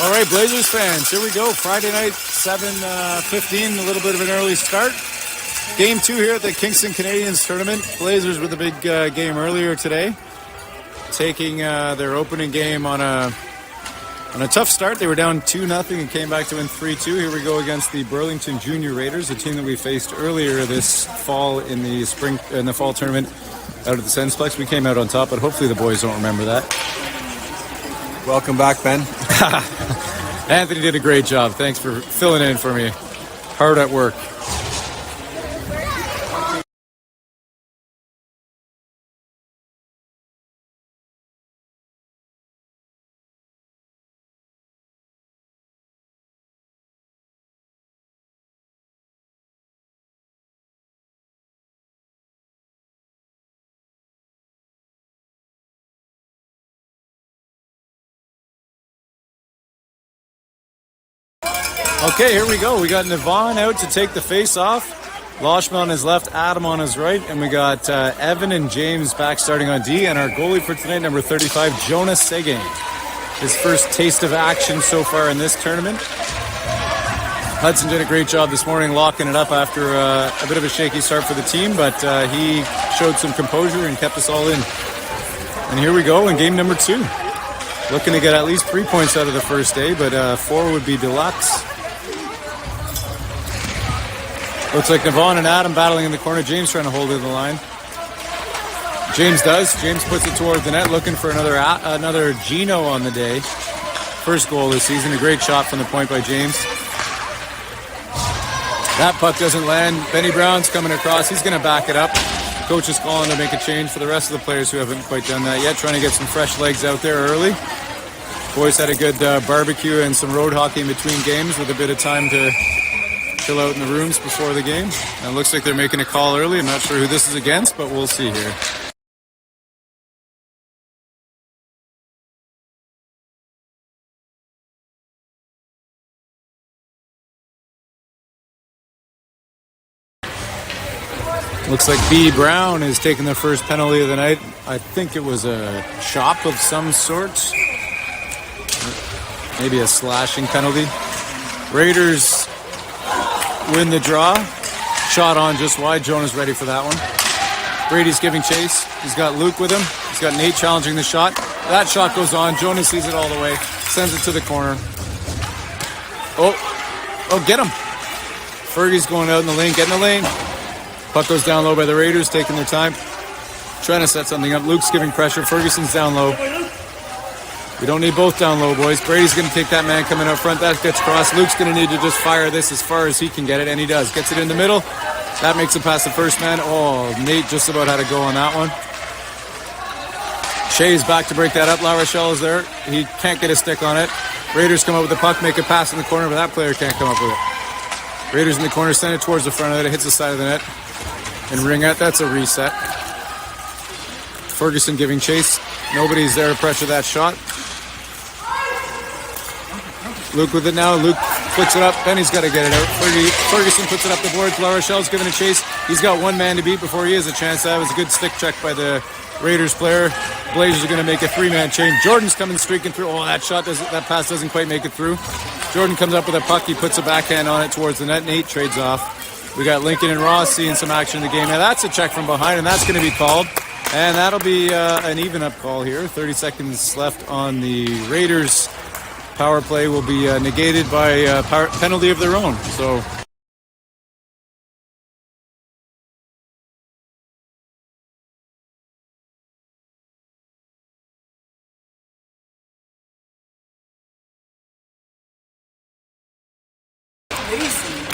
All right, Blazers fans, here we go. Friday night, 7:15, a little bit of an early start. Game 2 here at the Kingston Canadiens tournament. Blazers with a big game earlier today, taking their opening game on a tough start. They were down 2-0 and came back to win 3-2. Here we go against the Burlington Junior Raiders, a team that we faced earlier this fall in the fall tournament out at the Sensplex. We came out on top, but hopefully the boys don't remember that. Welcome back, Ben. Anthony did a great job. Thanks for filling in for me. Hard at work. Okay, here we go. We got Navon out to take the face off. Loshman on his left, Adam on his right, and we got Evan and James back starting on D. And our goalie for tonight, number 35, Jonas Seguin. His first taste of action so far in this tournament. Hudson did a great job this morning locking it up after a bit of a shaky start for the team, but he showed some composure and kept us all in. And here we go in game number 2. Looking to get at least 3 points out of the first day, but 4 would be deluxe. Looks like Navon and Adam battling in the corner. James trying to hold it in the line. James does. James puts it towards the net, looking for another Gino on the day. First goal this season. A great shot from the point by James. That puck doesn't land. Benny Brown's coming across. He's going to back it up. Coach is calling to make a change for the rest of the players who haven't quite done that yet. Trying to get some fresh legs out there early. Boys had a good barbecue and some road hockey in between games with a bit of time to chill out in the rooms before the game. And it looks like they're making a call early. I'm not sure who this is against, but we'll see here. Looks like B. Brown is taking the first penalty of the night. I think it was a chop of some sort. Maybe a slashing penalty. Raiders win the draw. Shot on just wide. Jonah's ready for that one. Brady's giving chase. He's got Luke with him. He's got Nate challenging the shot. That shot goes on. Jonah sees it all the way. Sends it to the corner. Oh, get him. Fergie's going out in the lane. Get in the lane. Puck goes down low by the Raiders, taking their time. Trying to set something up. Luke's giving pressure. Ferguson's down low. We don't need both down low, boys. Brady's going to take that man coming up front. That gets crossed. Luke's going to need to just fire this as far as he can get it, and he does. Gets it in the middle. That makes it past the first man. Oh, Nate just about had to go on that one. Shea's back to break that up. La Rochelle is there. He can't get a stick on it. Raiders come up with the puck, make a pass in the corner, but that player can't come up with it. Raiders in the corner, send it towards the front of it. It hits the side of the net. And Ringette, that's a reset. Ferguson giving chase. Nobody's there to pressure that shot. Luke with it now. Luke flicks it up. Benny's got to get it out. Ferguson puts it up the boards. La Rochelle's giving a chase. He's got one man to beat before he has a chance. That was a good stick check by the Raiders player. Blazers are going to make a 3-man chain. Jordan's coming streaking through. Oh, that pass doesn't quite make it through. Jordan comes up with a puck. He puts a backhand on it towards the net. Nate trades off. We got Lincoln and Ross seeing some action in the game. Now that's a check from behind, and that's going to be called. And that'll be an even-up call here. 30 seconds left on the Raiders. Power play will be negated by a penalty of their own. So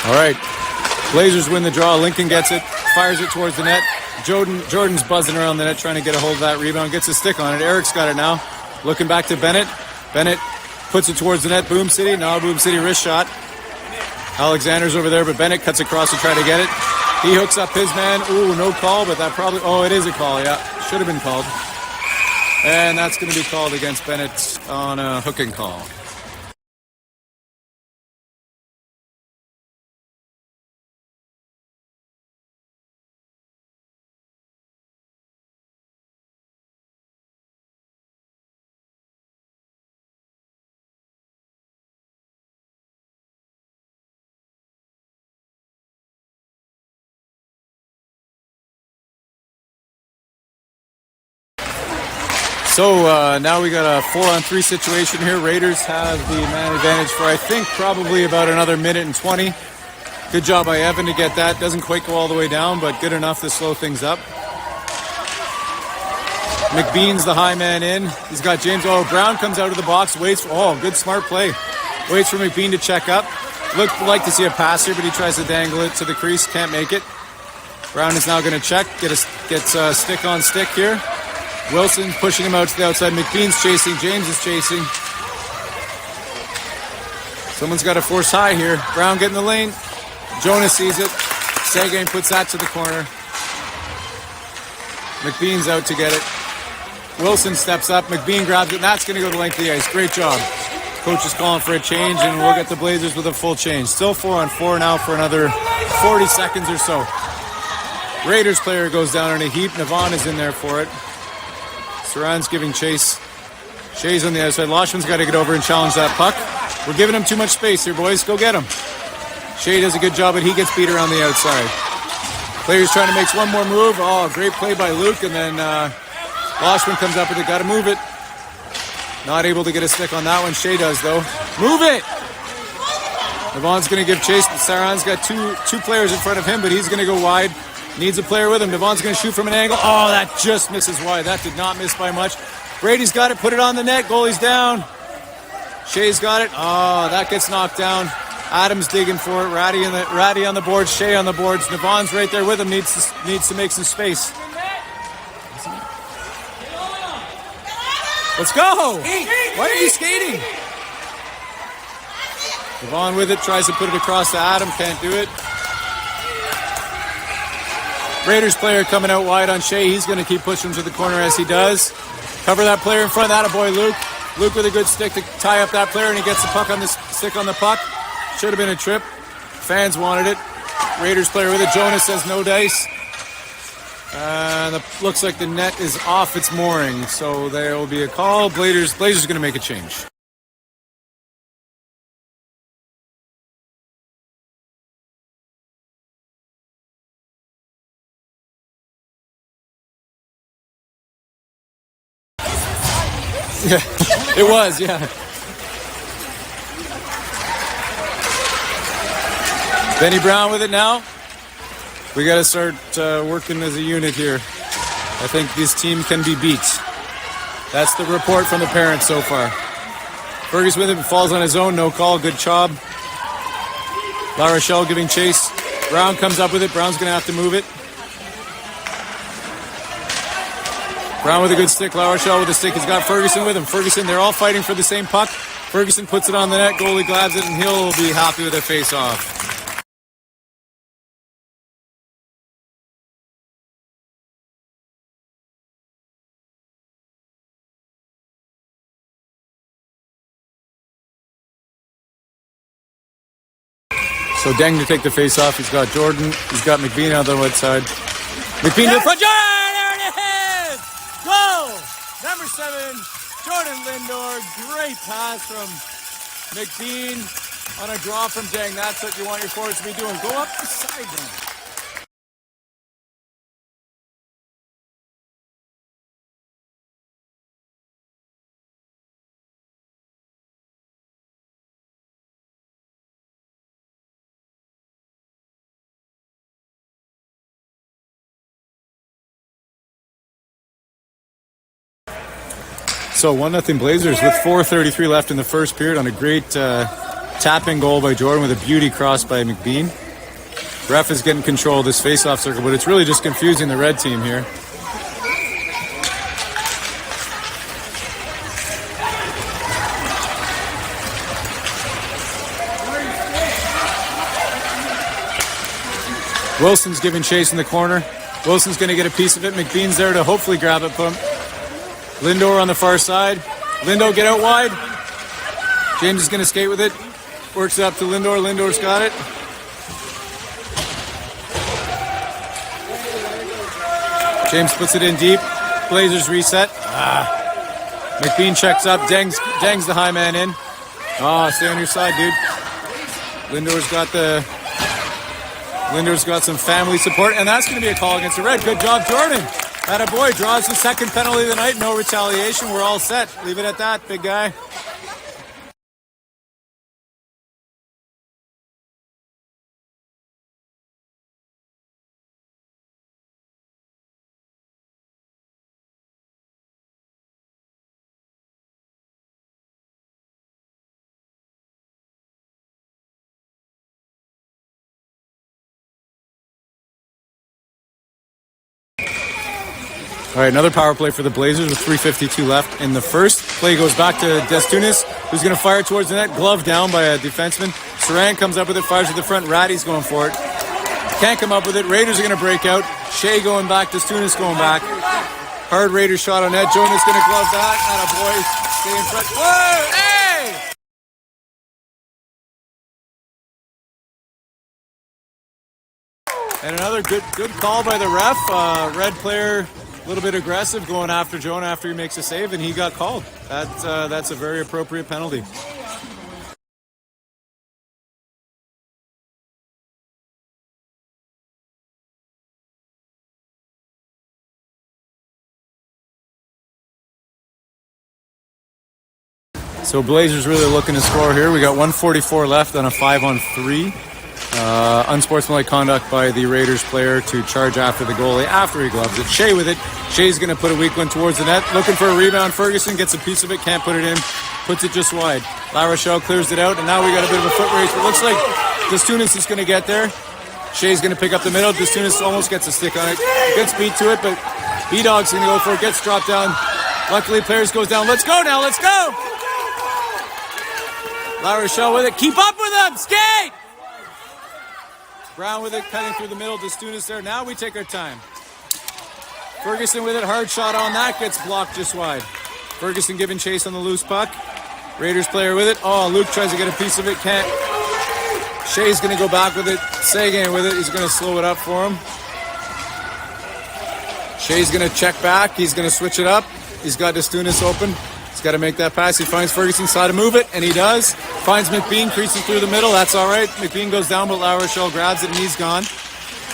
all right. Blazers win the draw. Lincoln gets it, fires it towards the net. Jordan's buzzing around the net trying to get a hold of that rebound. Gets a stick on it. Eric's got it now. Looking back to Bennett. Bennett puts it towards the net. Boom City. Now Boom City wrist shot. Alexander's over there, but Bennett cuts across to try to get it. He hooks up his man. Ooh, no call, but that probably... Oh, it is a call, yeah. Should have been called. And that's going to be called against Bennett on a hooking call. So now we got a 4-on-3 situation here. Raiders have the man advantage for, I think, probably about another minute and 20. Good job by Evan to get that. Doesn't quite go all the way down, but good enough to slow things up. McBean's the high man in. He's got James. Oh, Brown comes out of the box, waits for, good smart play. Waits for McBean to check up. Would like to see a pass here, but he tries to dangle it to the crease. Can't make it. Brown is now going to check. Gets stick on stick here. Wilson pushing him out to the outside. McBean's chasing. James is chasing. Someone's got to force high here. Brown getting the lane. Jonas sees it. Seguin puts that to the corner. McBean's out to get it. Wilson steps up. McBean grabs it, and that's going to go the length of the ice. Great job. Coach is calling for a change, and we'll get the Blazers with a full change. Still 4-on-4 now for another 40 seconds or so. Raiders player goes down in a heap. Navon is in there for it. Saran's giving chase. Shea's on the other side. Loshman's got to get over and challenge that puck. We're giving him too much space here, boys. Go get him. Shea does a good job, but he gets beat around the outside. Players trying to make one more move. Oh, great play by Luke, and then Loshman comes up with it. Got to move it. Not able to get a stick on that one. Shea does, though. Move it! Navon's going to give chase, but Saran's got two players in front of him, but he's going to go wide. Needs a player with him. Navon's going to shoot from an angle. Oh, that just misses wide. That did not miss by much. Brady's got it. Put it on the net. Goalie's down. Shea's got it. Oh, that gets knocked down. Adams digging for it. Ratty on the boards. Shea on the boards. Navon's right there with him. Needs to make some space. Let's go! Why are you skating? Navon with it. Tries to put it across to Adam. Can't do it. Raiders player coming out wide on Shea. He's going to keep pushing to the corner as he does. Cover that player in front. Attaboy, Luke. Luke with a good stick to tie up that player, and he gets the puck on the stick on the puck. Should have been a trip. Fans wanted it. Raiders player with it. Jonas says no dice. And it looks like the net is off its mooring, so there will be a call. Blazers going to make a change. Yeah, it was, yeah. Benny Brown with it now. We got to start working as a unit here. I think this team can be beat. That's the report from the parents so far. Fergus with it, falls on his own, no call, good job. La Rochelle giving chase. Brown comes up with it. Brown's going to have to move it. Brown with a good stick. La Rochelle with a stick. He's got Ferguson with him. Ferguson, they're all fighting for the same puck. Ferguson puts it on the net. Goalie grabs it, and he'll be happy with a face-off. So Deng to take the face-off. He's got Jordan. He's got McBean on the right side. McBean to the front. There it is! Goal! Number 7, Jordan Lindor. Great pass from McBean on a draw from Deng. That's what you want your forwards to be doing. Go up the side then. So 1-0 Blazers with 4:33 left in the first period on a great tapping goal by Jordan with a beauty cross by McBean. Ref is getting control of this face-off circle, but it's really just confusing the red team here. Wilson's giving chase in the corner. Wilson's going to get a piece of it. McBean's there to hopefully grab it from him. Lindor on the far side. Lindor get out wide. James is going to skate with it. Works it up to Lindor. Lindor's got it. James puts it in deep. Blazers reset. McBean checks up. Deng's the high man in. Stay on your side, dude. Lindor's got some family support, and that's going to be a call against the red. Good job, Jordan. That a boy draws the second penalty of the night. No retaliation. We're all set. Leave it at that, big guy. All right, another power play for the Blazers with 3:52 left in the first. Play goes back to Destunis, who's going to fire towards the net. Glove down by a defenseman. Saran comes up with it, fires to the front. Ratty's going for it. Can't come up with it. Raiders are going to break out. Shea going back. Destunis going back. Hard Raiders shot on net. Jonas going to glove back. Atta boy. Stay in front. Whoa! Hey! And another good call by the ref. Red player, a little bit aggressive, going after Jonah after he makes a save, and he got called. That's a very appropriate penalty. So Blazers really looking to score here. We got 1:44 left on a 5-on-3. Unsportsmanlike conduct by the Raiders player to charge after the goalie after he gloves it. Shea with it. Shea's going to put a weak one towards the net. Looking for a rebound. Ferguson gets a piece of it. Can't put it in. Puts it just wide. La Rochelle clears it out. And now we got a bit of a foot race. It looks like Destunis is going to get there. Shea's going to pick up the middle. Destunis almost gets a stick on it. Gets beat to it, but B-Dog's going to go for it. Gets dropped down. Luckily, players goes down. Let's go now. Let's go. La Rochelle with it. Keep up with them. Skate! Brown with it, cutting through the middle. Destunis there. Now we take our time. Ferguson with it. Hard shot on that. Gets blocked just wide. Ferguson giving chase on the loose puck. Raiders player with it. Oh, Luke tries to get a piece of it. Can't. Shea's going to go back with it. Sagan with it. He's going to slow it up for him. Shea's going to check back. He's going to switch it up. He's got Destunis open. He's got to make that pass. He finds Ferguson, side to move it, and he does. Finds McBean creasing through the middle. That's all right. McBean goes down, but La Rochelle grabs it, and he's gone.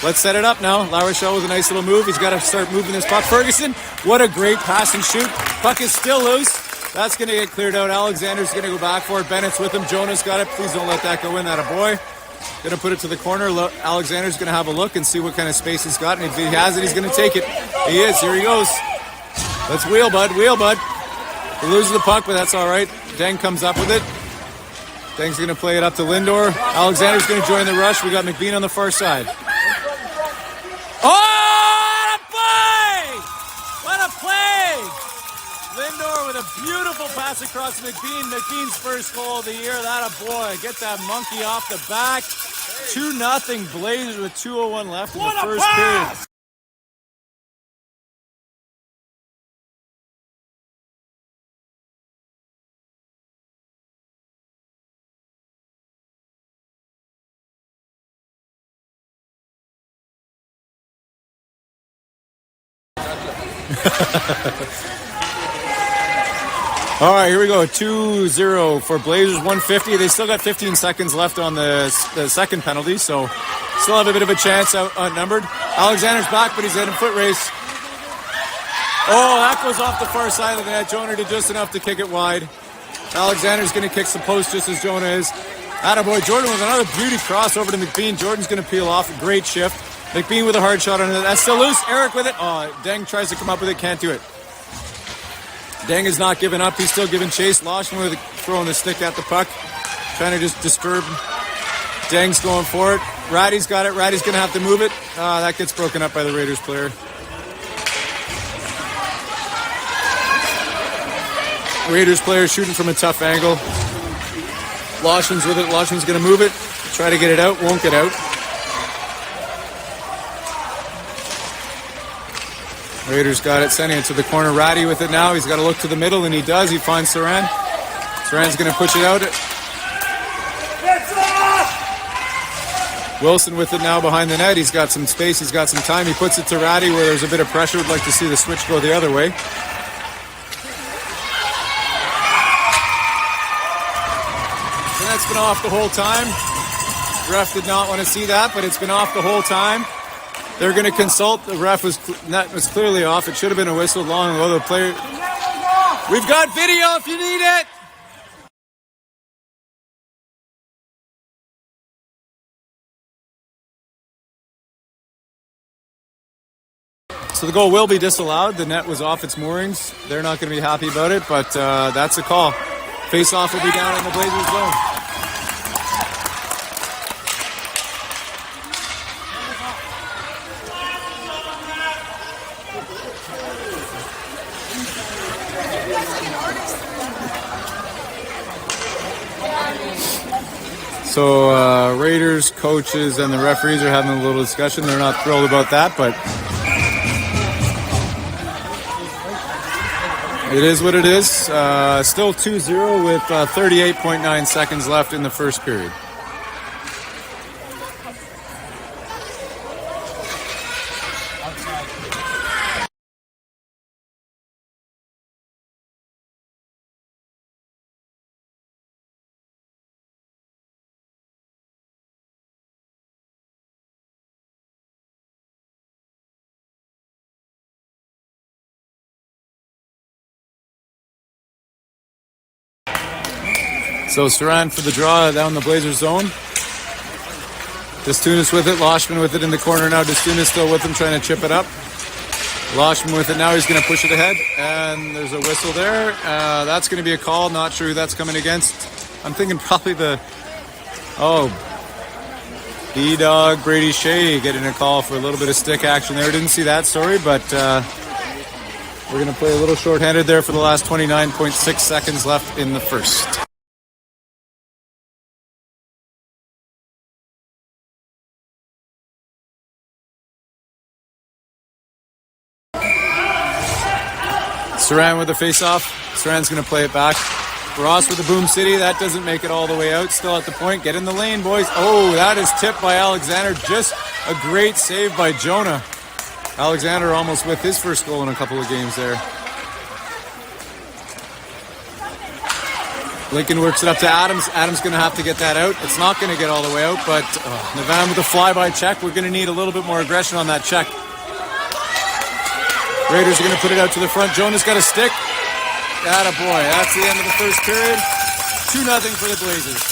Let's set it up now. La Rochelle with a nice little move. He's got to start moving this puck. Ferguson, what a great pass and shoot. Puck is still loose. That's going to get cleared out. Alexander's going to go back for it. Bennett's with him. Jonas got it. Please don't let that go in. That a boy. Going to put it to the corner. Alexander's going to have a look and see what kind of space he's got. And if he has it, he's going to take it. He is. Here he goes. Let's wheel, bud. Wheel, bud. He loses the puck, but that's all right. Deng comes up with it. Deng's going to play it up to Lindor. Alexander's going to join the rush. We got McBean on the far side. Oh, what a play! What a play! Lindor with a beautiful pass across McBean. McBean's first goal of the year. That a boy. Get that monkey off the back. 2-0 Blazers with 2:01 left in the first period. All right, here we go. 2-0 for Blazers, 150. They still got 15 seconds left on the second penalty, so still have a bit of a chance outnumbered. Alexander's back, but he's in a foot race. Oh, that goes off the far side of the net. Jonah did just enough to kick it wide. Alexander's going to kick the post just as Jonah is. Attaboy. Jordan with another beauty cross over to McBean. Jordan's going to peel off. A great shift. McBean with a hard shot on it. That's still loose. Eric with it. Oh, Deng tries to come up with it. Can't do it. Deng is not giving up. He's still giving chase. Lawson with throwing the stick at the puck. Trying to just disturb. Deng's going for it. Ratty's got it. Ratty's going to have to move it. That gets broken up by the Raiders player. Raiders player shooting from a tough angle. Lawson's with it. Lawson's going to move it. Try to get it out. Won't get out. Raiders got it, sending it to the corner. Ratty with it now. He's got to look to the middle, and he does. He finds Saran. Saran's going to push it out. Wilson with it now behind the net. He's got some space. He's got some time. He puts it to Ratty where there's a bit of pressure. Would like to see the switch go the other way. And that's been off the whole time. Ref did not want to see that, but it's been off the whole time. They're going to consult. The ref net was clearly off. It should have been a whistle long ago. The player. We've got video if you need it. So the goal will be disallowed. The net was off its moorings. They're not going to be happy about it, but that's a call. Face-off will be down in the Blazers zone. So Raiders, coaches, and the referees are having a little discussion. They're not thrilled about that, but it is what it is. Still 2-0 with 38.9 seconds left in the first period. So Saran for the draw down the Blazers zone. Destunis with it. Loshman with it in the corner now. Destunis still with him trying to chip it up. Loshman with it now. He's going to push it ahead. And there's a whistle there. That's going to be a call. Not sure who that's coming against. I'm thinking probably the... B-Dog Brady Shea getting a call for a little bit of stick action there. Didn't see that, sorry, but we're going to play a little shorthanded there for the last 29.6 seconds left in the first. Saran with the face-off. Saran's going to play it back. Ross with the Boom City. That doesn't make it all the way out. Still at the point. Get in the lane, boys. Oh, that is tipped by Alexander. Just a great save by Jonah. Alexander almost with his first goal in a couple of games there. Lincoln works it up to Adams. Adams going to have to get that out. It's not going to get all the way out, but Navan with the flyby check. We're going to need a little bit more aggression on that check. Raiders are going to put it out to the front. Jonah's got a stick. Attaboy. That's the end of the first period. 2-0 for the Blazers.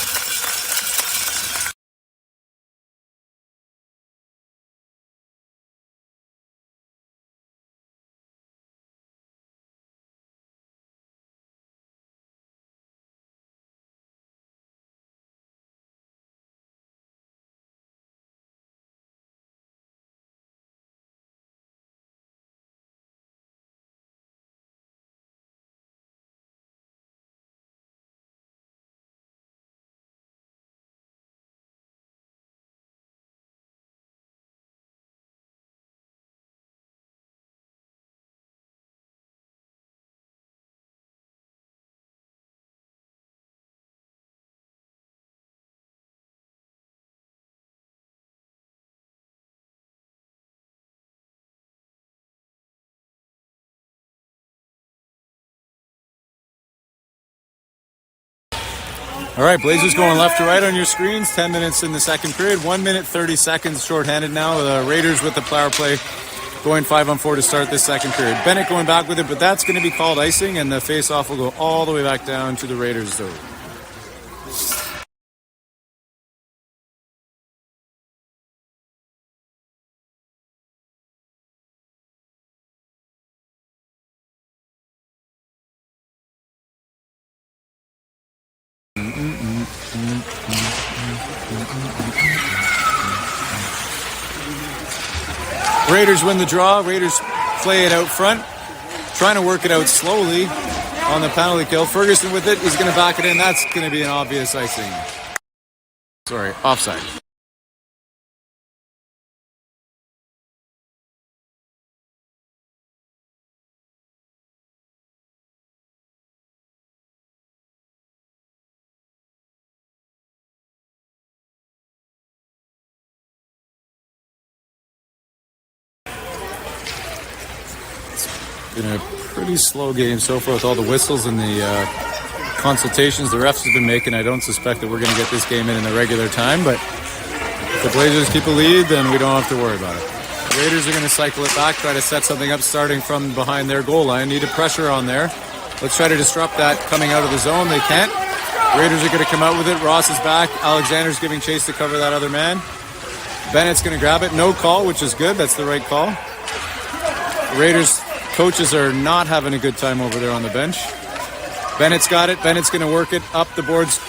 All right, Blazers going left to right on your screens. 10 minutes in the second period. 1 minute, 30 seconds shorthanded now. The Raiders with the power play going 5-on-4 to start this second period. Bennett going back with it, but that's going to be called icing, and the face-off will go all the way back down to the Raiders zone. Raiders win the draw. Raiders play it out front, trying to work it out slowly on the penalty kill. Ferguson with it. He's going to back it in. That's going to be an obvious icing. Sorry, offside. Been a pretty slow game so far with all the whistles and the consultations the refs have been making. I don't suspect that we're going to get this game in the regular time, but if the Blazers keep a lead, then we don't have to worry about it. Raiders are going to cycle it back, try to set something up starting from behind their goal line. Need a pressure on there. Let's try to disrupt that coming out of the zone. They can't. Raiders are going to come out with it. Ross is back. Alexander's giving chase to cover that other man. Bennett's going to grab it. No call, which is good. That's the right call. Raiders coaches are not having a good time over there on the bench. Bennett's got it. Bennett's going to work it up the boards.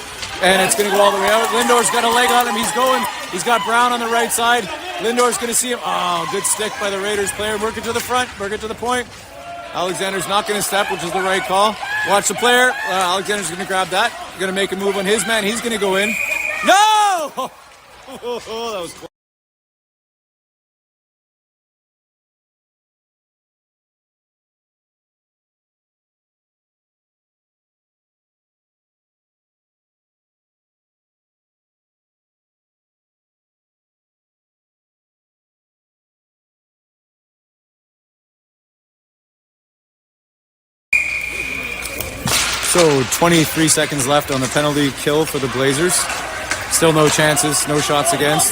And it's going to go all the way out. Lindor's got a leg on him. He's going. He's got Brown on the right side. Lindor's going to see him. Oh, good stick by the Raiders player. Work it to the front. Work it to the point. Alexander's not going to step, which is the right call. Watch the player. Alexander's going to grab that. Going to make a move on his man. He's going to go in. No! That was close. So 23 seconds left on the penalty kill for the Blazers. Still no chances, no shots against.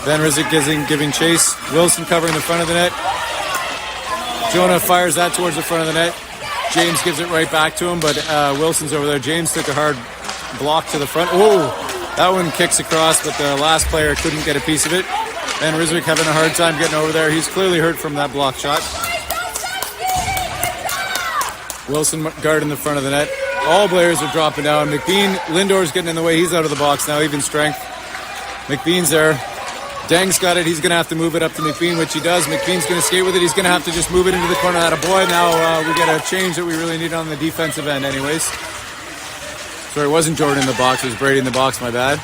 Van Ryswyk giving chase. Wilson covering the front of the net. Jonah fires that towards the front of the net. James gives it right back to him, but Wilson's over there. James took a hard block to the front. Oh, that one kicks across, but the last player couldn't get a piece of it. Van Ryswyk having a hard time getting over there. He's clearly hurt from that block shot. Wilson guarding the front of the net. All players are dropping down. McBean, Lindor's getting in the way. He's out of the box now, even strength. McBean's there. Deng's got it. He's going to have to move it up to McBean, which he does. McBean's going to skate with it. He's going to have to just move it into the corner. Attaboy. Now we get a change that we really need on the defensive end anyways. Sorry, it wasn't Jordan in the box. It was Brady in the box. My bad.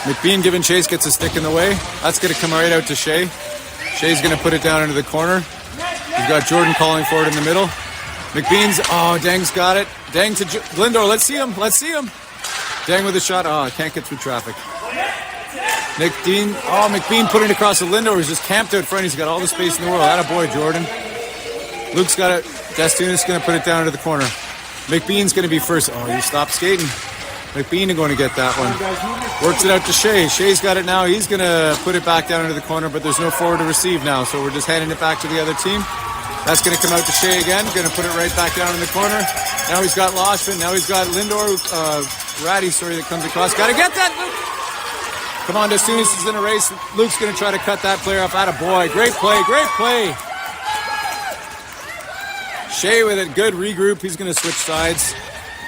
McBean giving chase, gets a stick in the way. That's going to come right out to Shea. Shea's going to put it down into the corner. He's got Jordan calling for it in the middle. McBean's, Deng's got it. Deng to Lindor, let's see him. Deng with a shot, I can't get through traffic. McBean putting it across to Lindor, who's just camped out front. He's got all the space in the world. Attaboy, Jordan. Luke's got it. Destunis going to put it down into the corner. McBean's going to be first. You stopped skating. McBean is going to get that one. Works it out to Shea. Shea's got it now. He's going to put it back down into the corner, but there's no forward to receive now, so we're just handing it back to the other team. That's going to come out to Shea again. Going to put it right back down in the corner. Now he's got Loshman. Now he's got Lindor, Ratty, that comes across. Got to get that, Luke. Come on, Destunis is in a race. Luke's going to try to cut that player off. Attaboy. Great play. Shea with it. Good regroup. He's going to switch sides.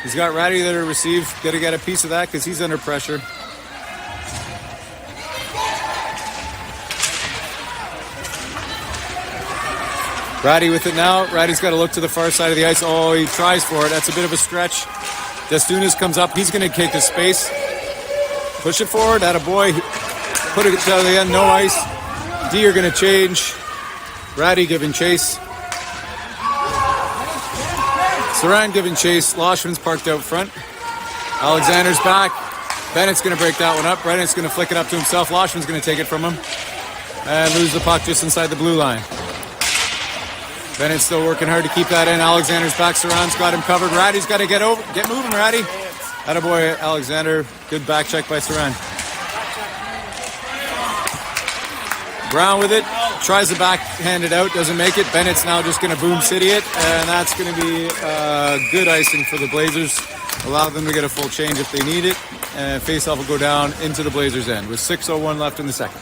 He's got Ratty there to receive. Got to get a piece of that because he's under pressure. Ratty with it now. Ratty's got to look to the far side of the ice. He tries for it. That's a bit of a stretch. Destunis comes up. He's going to take the space. Push it forward. Attaboy. Put it to the end. No ice. D are going to change. Ratty giving chase. Saran giving chase. Loshman's parked out front. Alexander's back. Bennett's going to break that one up. Bennett's going to flick it up to himself. Loshman's going to take it from him. And lose the puck just inside the blue line. Bennett's still working hard to keep that in. Alexander's back. Saran's got him covered. Ratty's got to get moving, Ratty. Attaboy, Alexander. Good back check by Saran. Brown with it. Tries to backhand it out. Doesn't make it. Bennett's now just going to boom city it. And that's going to be good icing for the Blazers. Allow them to get a full change if they need it. And face-off will go down into the Blazers' end with 6:01 left in the second.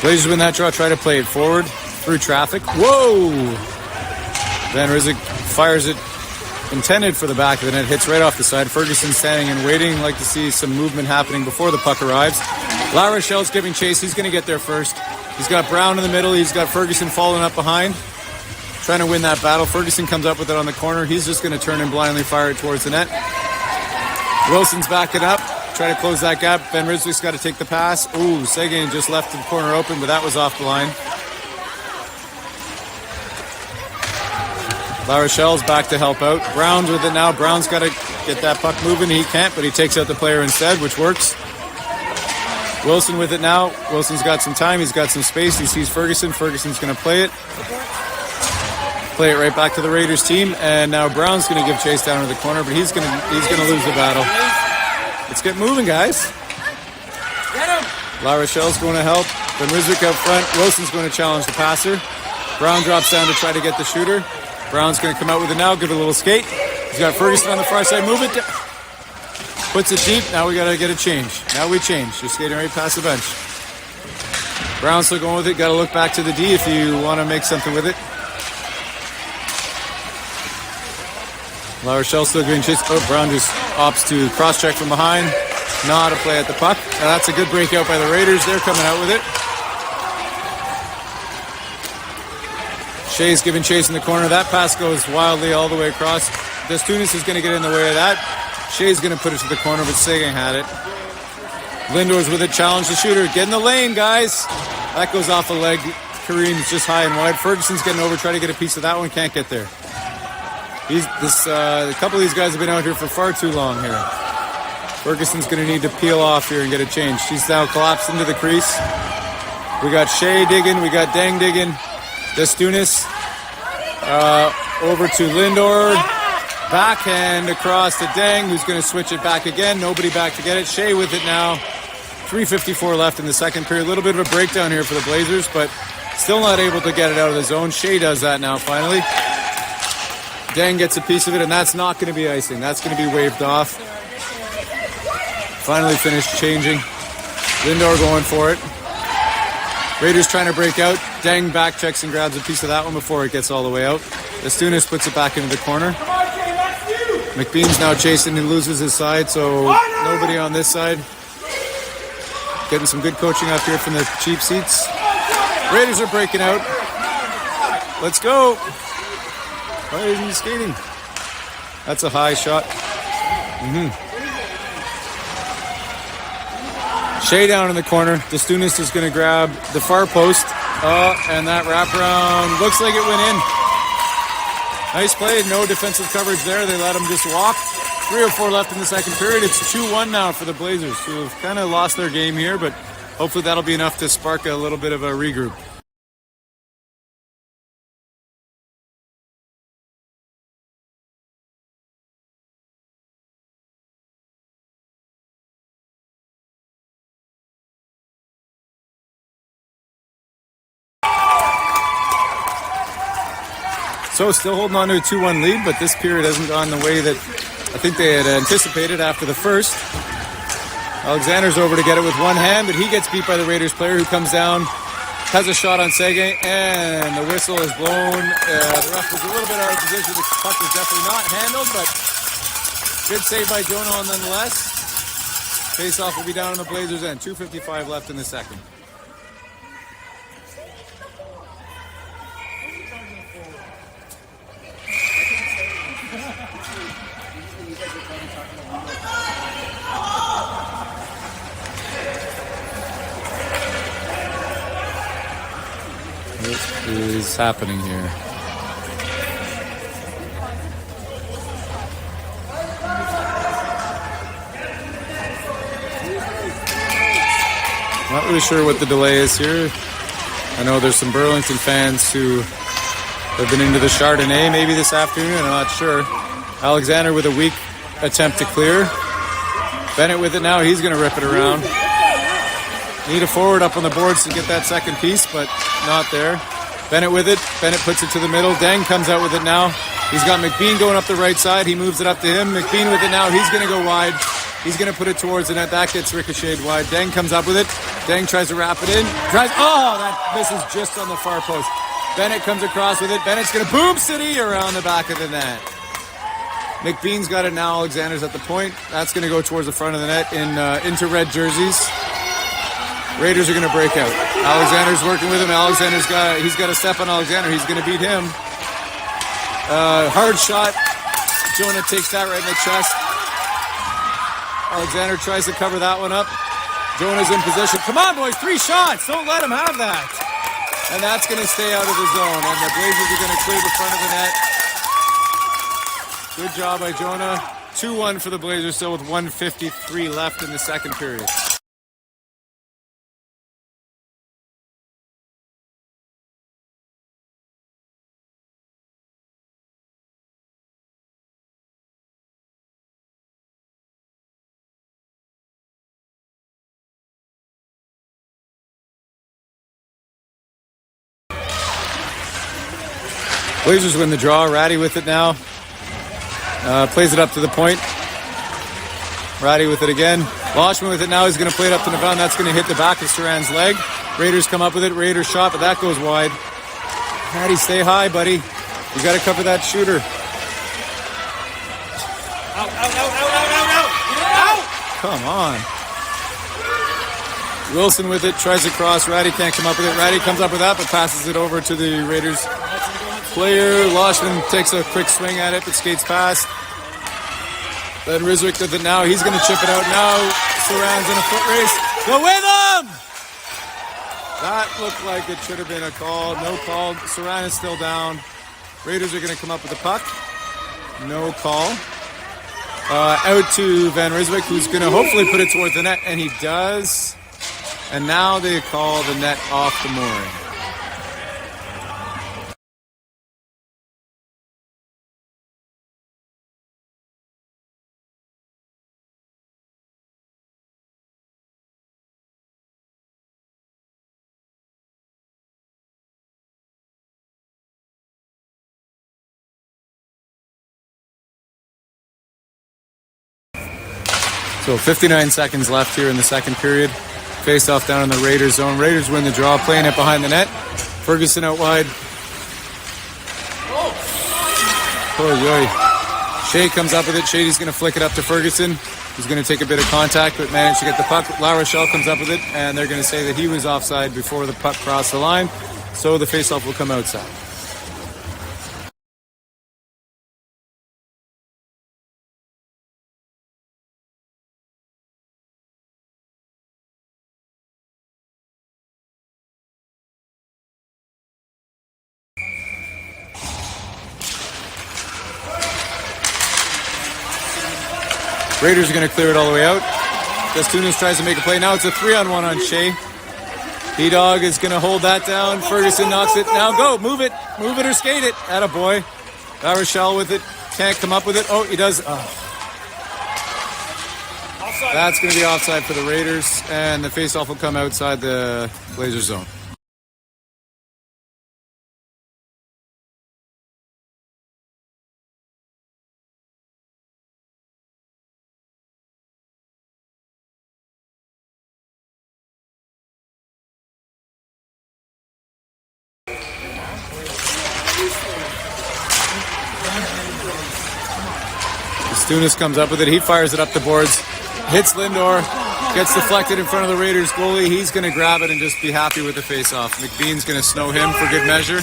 Blazers win that draw, try to play it forward through traffic. Whoa! Van Ryswyk fires it, intended for the back of the net, hits right off the side. Ferguson standing and waiting, like to see some movement happening before the puck arrives. La Rochelle's giving chase, he's going to get there first. He's got Brown in the middle, he's got Ferguson following up behind, trying to win that battle. Ferguson comes up with it on the corner, he's just going to turn and blindly fire it towards the net. Wilson's backing up. Try to close that gap. Van Ryswyk's got to take the pass. Seguin just left the corner open, but that was off the line. La Rochelle's back to help out. Brown's with it now. Brown's got to get that puck moving. He can't, but he takes out the player instead, which works. Wilson with it now. Wilson's got some time. He's got some space. He sees Ferguson. Ferguson's going to play it. Play it right back to the Raiders team. And now Brown's going to give chase down to the corner, but he's going to lose the battle. Let's get moving, guys. La Rochelle's going to help. Van Ryswick out front. Wilson's going to challenge the passer. Brown drops down to try to get the shooter. Brown's going to come out with it now. Give it a little skate. He's got Ferguson on the far side. Move it down. Puts it deep. Now we got to get a change. Now we change. Just skating right past the bench. Brown's still going with it. Got to look back to the D if you want to make something with it. La Rochelle still getting chased. Oh, Brown just opts to cross-check from behind. Not a play at the puck. Now that's a good breakout by the Raiders. They're coming out with it. Shea's giving chase in the corner. That pass goes wildly all the way across. Destunis is going to get in the way of that. Shea's going to put it to the corner, but Seguin had it. Lindor's with it. Challenge the shooter. Get in the lane, guys. That goes off a leg. Kareem's just high and wide. Ferguson's getting over, trying to get a piece of that one. Can't get there. A couple of these guys have been out here for far too long here. Ferguson's going to need to peel off here and get a change. She's now collapsed into the crease. We got Shea digging. We got Deng digging. Destunis over to Lindor. Backhand across to Deng, who's going to switch it back again. Nobody back to get it. Shea with it now. 3:54 left in the second period. A little bit of a breakdown here for the Blazers, but still not able to get it out of the zone. Shea does that now finally. Deng gets a piece of it, and that's not going to be icing. That's going to be waved off. Finally finished changing. Lindor going for it. Raiders trying to break out. Deng back checks and grabs a piece of that one before it gets all the way out. Destunis puts it back into the corner. McBean's now chasing and loses his side, so nobody on this side. Getting some good coaching up here from the cheap seats. Raiders are breaking out. Let's go. Why isn't he skating? That's a high shot. Shea down in the corner. Destunis is going to grab the far post. And that wraparound looks like it went in. Nice play. No defensive coverage there. They let him just walk. 3:04 left in the second period. It's 2-1 now for the Blazers, who have kind of lost their game here, but hopefully that'll be enough to spark a little bit of a regroup. So still holding on to a 2-1 lead, but this period hasn't gone the way that I think they had anticipated after the first. Alexander's over to get it with one hand, but he gets beat by the Raiders player who comes down, has a shot on Seguin, and the whistle is blown. The ref was a little bit out of position. The puck was definitely not handled, but good save by Jonah nonetheless. Face-off will be down on the Blazers' end. 2:55 left in the second. What is happening here? Not really sure what the delay is here. I know there's some Burlington fans who have been into the Chardonnay maybe this afternoon. I'm not sure. Alexander with a weak attempt to clear. Bennett with it now. He's going to rip it around. Need a forward up on the boards to get that second piece, but not there. Bennett with it. Bennett puts it to the middle. Deng comes out with it now. He's got McBean going up the right side. He moves it up to him. McBean with it now. He's going to go wide. He's going to put it towards the net. That gets ricocheted wide. Deng comes up with it. Deng tries to wrap it in. That misses just on the far post. Bennett comes across with it. Bennett's going to boom city around the back of the net. McBean's got it now. Alexander's at the point. That's going to go towards the front of the net into red jerseys. Raiders are going to break out. Alexander's working with him. He's got a step on Alexander. He's going to beat him. Hard shot. Jonah takes that right in the chest. Alexander tries to cover that one up. Jonah's in position. Come on, boys. 3 shots. Don't let him have that. And that's going to stay out of the zone. And the Blazers are going to clear the front of the net. Good job by Jonah. 2-1 for the Blazers still with 1:53 left in the second period. Blazers win the draw. Ratty with it now. Plays it up to the point. Ratty with it again. Loshman with it now. He's going to play it up to Navan. That's going to hit the back of Saran's leg. Raiders come up with it. Raiders shot, but that goes wide. Ratty, stay high, buddy. You got to cover that shooter. Out, out, out, out, out, out, out! Out! Come on. Wilson with it. Tries to cross. Ratty can't come up with it. Ratty comes up with that, but passes it over to the Raiders player. Loshman takes a quick swing at it, but skates past. Then Rizwick with it now. He's going to chip it out now. Saran's in a foot race. Go with him! That looked like it should have been a call. No call. Saran is still down. Raiders are going to come up with the puck. No call. Out to Van Rizwick, who's going to hopefully put it towards the net, and he does. And now they call the net off the mooring. So 59 seconds left here in the second period. Face off down in the Raiders zone. Raiders win the draw, playing it behind the net. Ferguson out wide. Shea comes up with it. Shady's going to flick it up to Ferguson. He's going to take a bit of contact, but managed to get the puck. La Rochelle comes up with it, and they're going to say that he was offside before the puck crossed the line. So the face-off will come outside. Raiders are going to clear it all the way out. Gastunas tries to make a play. Now it's a 3-on-1 on Shea. B-Dog is going to hold that down. Ferguson knocks it. Now go. Move it. Move it or skate it. Attaboy. La Rochelle with it. Can't come up with it. Oh, he does. That's going to be offside for the Raiders. And the face-off will come outside the Blazers zone. Gastunas comes up with it. He fires it up the boards. Hits Lindor. Gets deflected in front of the Raiders goalie. He's going to grab it and just be happy with the face-off. McBean's going to snow him for good measure.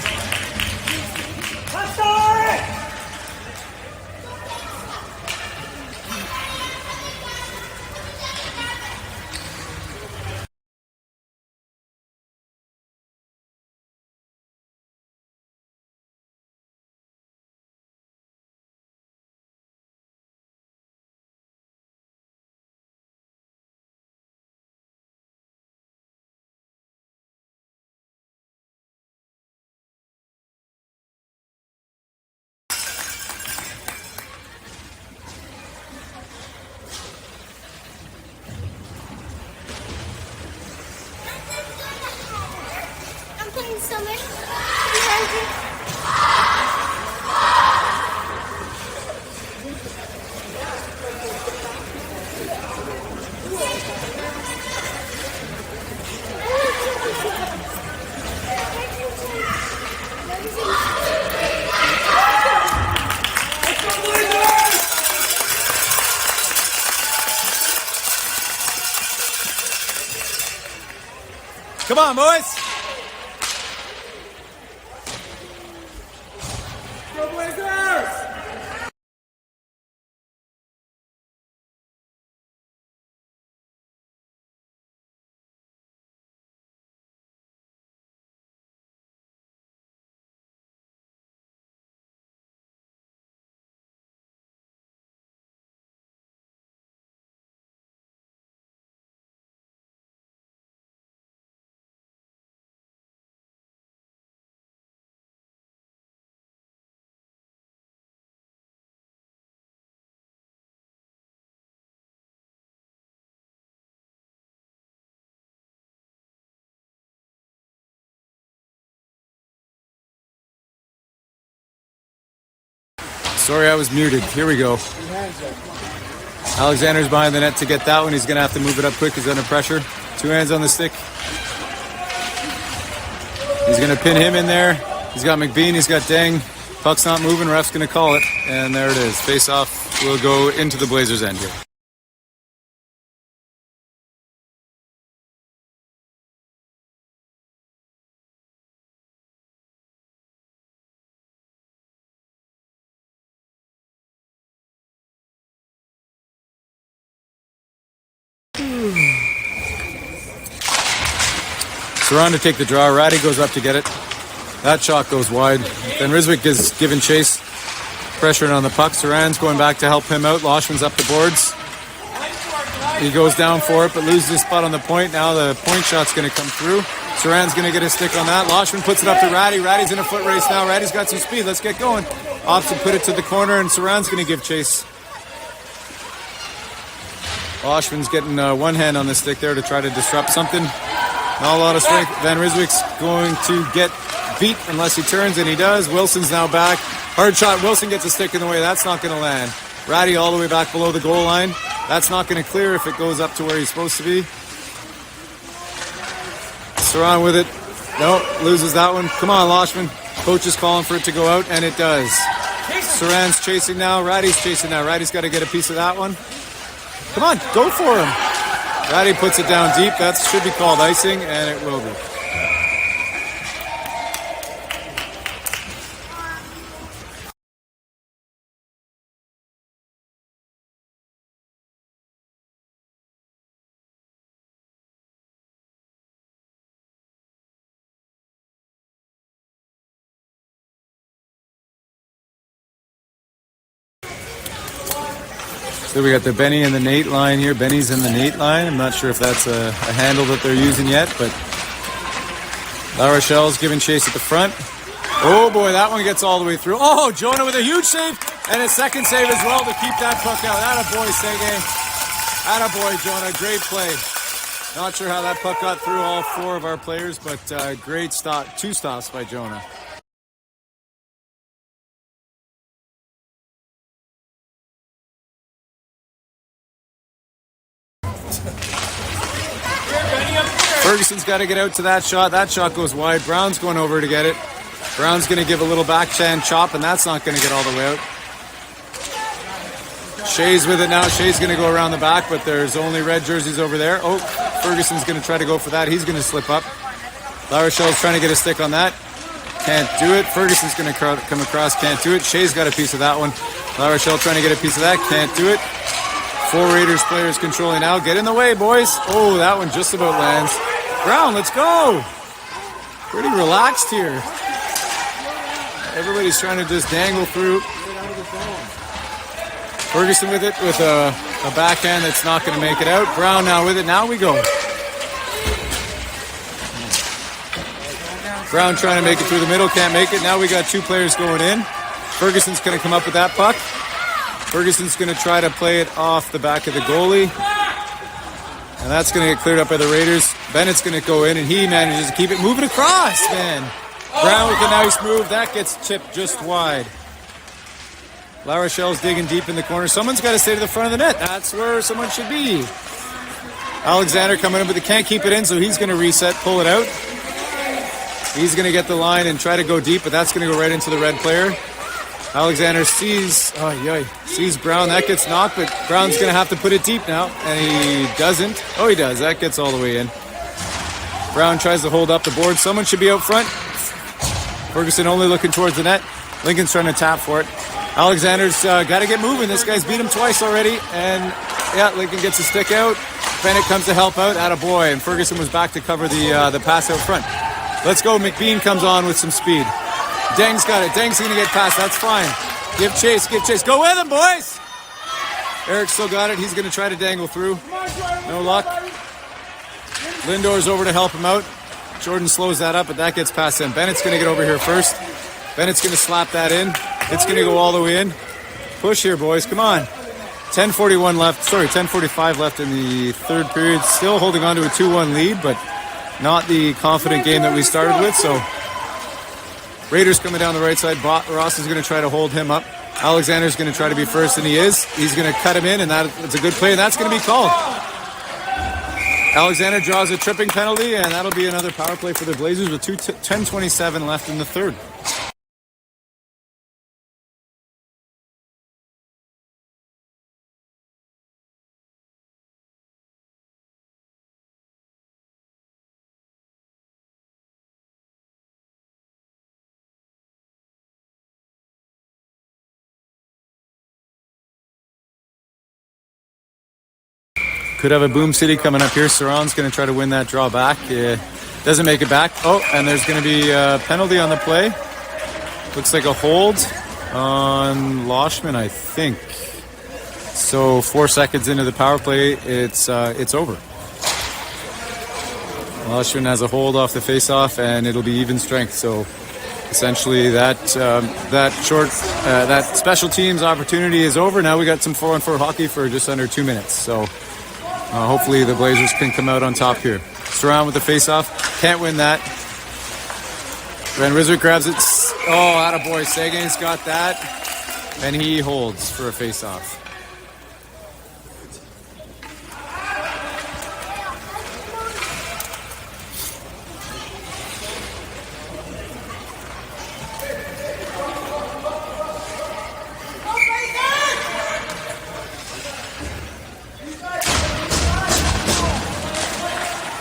Come on, boys. Sorry, I was muted. Here we go. Alexander's behind the net to get that one. He's going to have to move it up quick. He's under pressure. 2 hands on the stick. He's going to pin him in there. He's got McBean. He's got Deng. Puck's not moving. Ref's going to call it. And there it is. Face off will go into the Blazers' end here. Saran to take the draw. Ratty goes up to get it. That shot goes wide. Then Ryswick is giving chase. Pressuring on the puck. Saran's going back to help him out. Loshman's up the boards. He goes down for it, but loses his spot on the point. Now the point shot's going to come through. Saran's going to get a stick on that. Loshman puts it up to Ratty. Ratty's in a foot race now. Ratty's got some speed. Let's get going. Opts put it to the corner, and Saran's going to give chase. Loshman's getting one hand on the stick there to try to disrupt something. Not a lot of strength. Van Ryswick's going to get beat unless he turns, and he does. Wilson's now back. Hard shot. Wilson gets a stick in the way. That's not going to land. Ratty all the way back below the goal line. That's not going to clear if it goes up to where he's supposed to be. Saran with it. No, loses that one. Come on, Loshman. Coach is calling for it to go out, and it does. Saran's chasing now. Ratty's chasing now. Ratty's got to get a piece of that one. Come on, go for him. Ratty puts it down deep. That should be called icing, and it will be. So we got the Benny and the Nate line here. Benny's in the Nate line. I'm not sure if that's a handle that they're using yet, but La Rochelle's giving chase at the front. Oh boy, that one gets all the way through. Oh, Jonah with a huge save and a second save as well to keep that puck out. Attaboy, Sege. Attaboy, Jonah. Great play. Not sure how that puck got through all 4 of our players, but great stop. 2 stops by Jonah. Ferguson's got to get out to that shot. That shot goes wide. Brown's going over to get it. Brown's going to give a little backhand chop, and that's not going to get all the way out. Shea's with it now. Shea's going to go around the back, but there's only red jerseys over there. Oh, Ferguson's going to try to go for that. He's going to slip up. La Rochelle's trying to get a stick on that. Can't do it. Ferguson's going to come across. Can't do it. Shea's got a piece of that one. La Rochelle trying to get a piece of that. Can't do it. 4 Raiders players controlling now. Get in the way, boys. Oh, that one just about lands. Brown, let's go. Pretty relaxed here. Everybody's trying to just dangle through. Ferguson with it with a backhand that's not going to make it out. Brown now with it. Now we go. Brown trying to make it through the middle. Can't make it. Now we got 2 players going in. Ferguson's going to come up with that puck. Ferguson's going to try to play it off the back of the goalie. And that's going to get cleared up by the Raiders. Bennett's going to go in, and he manages to keep it moving across, man. Brown with a nice move. That gets chipped just wide. La Rochelle's digging deep in the corner. Someone's got to stay to the front of the net. That's where someone should be. Alexander coming in, but they can't keep it in, so he's going to reset, pull it out. He's going to get the line and try to go deep, but that's going to go right into the red player. Alexander sees Brown. That gets knocked, but Brown's going to have to put it deep now, and he doesn't. Oh, he does. That gets all the way in. Brown tries to hold up the board. Someone should be out front. Ferguson only looking towards the net. Lincoln's trying to tap for it. Alexander's got to get moving. This guy's beat him twice already, and yeah, Lincoln gets a stick out. Bennett comes to help out. Attaboy, and Ferguson was back to cover the pass out front. Let's go. McBean comes on with some speed. Deng's got it. Deng's going to get past. That's fine. Give chase. Go with him, boys. Eric still got it. He's going to try to dangle through. No luck. Lindor's over to help him out. Jordan slows that up, but that gets past him. Bennett's going to get over here first. Bennett's going to slap that in. It's going to go all the way in. Push here, boys. Come on. 10:45 left in the third period. Still holding on to a 2-1 lead, but not the confident game that we started with, so Raiders coming down the right side. Ross is going to try to hold him up. Alexander's going to try to be first, and he is. He's going to cut him in, and that's a good play, and that's going to be called. Alexander draws a tripping penalty, and that'll be another power play for the Blazers with 10:27 left in the third. Could have a Boom City coming up here. Saron's going to try to win that draw back. Doesn't make it back. Oh, and there's going to be a penalty on the play. Looks like a hold on Loshman, I think. So 4 seconds into the power play, it's over. Loshman has a hold off the faceoff, and it'll be even strength. So essentially, that special teams opportunity is over. Now we got some 4-on-4 hockey for just under 2 minutes. So hopefully the Blazers can come out on top here. Saron with the faceoff. Can't win that. Van Rizwick grabs it. Oh, attaboy. Seguin's got that. And he holds for a faceoff.